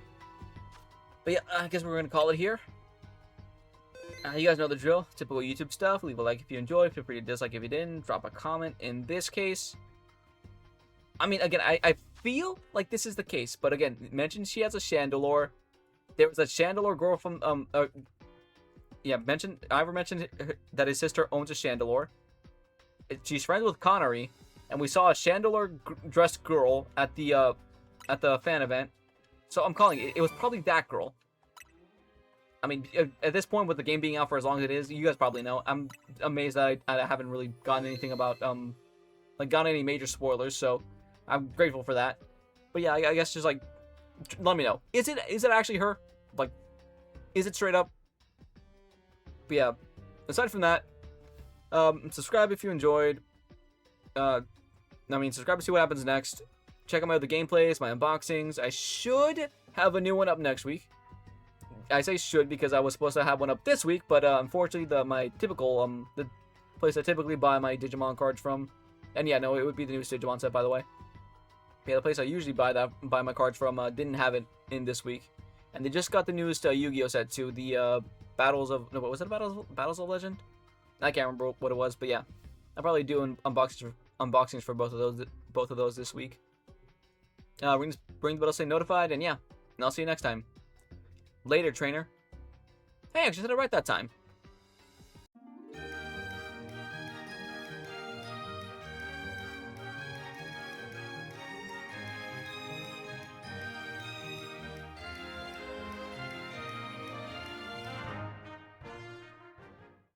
But yeah, I guess we're gonna call it here. You guys know the drill. Typical YouTube stuff. Leave a like if you enjoyed. Feel free to dislike if you didn't. Drop a comment. In this case, I mean, again, I feel like this is the case. But again, mentioned she has a Chandelure. There was a Chandelure girl from, Ivor mentioned that his sister owns a Chandelure. She's friends with Connery. And we saw a Chandelure dressed girl at the fan event. So I'm calling it. It was probably that girl. I mean, at this point, with the game being out for as long as it is, you guys probably know. I'm amazed that I haven't really gotten anything about, gotten any major spoilers, so I'm grateful for that. But yeah, I guess just, like, let me know. Is it actually her? Like, is it straight up? But yeah, aside from that, subscribe if you enjoyed. Subscribe to see what happens next. Check out my other gameplays, my unboxings. I should have a new one up next week. I say should because I was supposed to have one up this week, but unfortunately, my typical the place I typically buy my Digimon cards from, and yeah, no, it would be the newest Digimon set, by the way. Yeah, the place I usually buy my cards from didn't have it in this week, and they just got the newest Yu-Gi-Oh set too. The Battles of Battles of Legend. I can't remember what it was, but yeah, I'll probably do unboxings for both of those this week. Ring the bell to stay notified, and yeah, and I'll see you next time. Later, trainer. Hey, I actually said it right that time.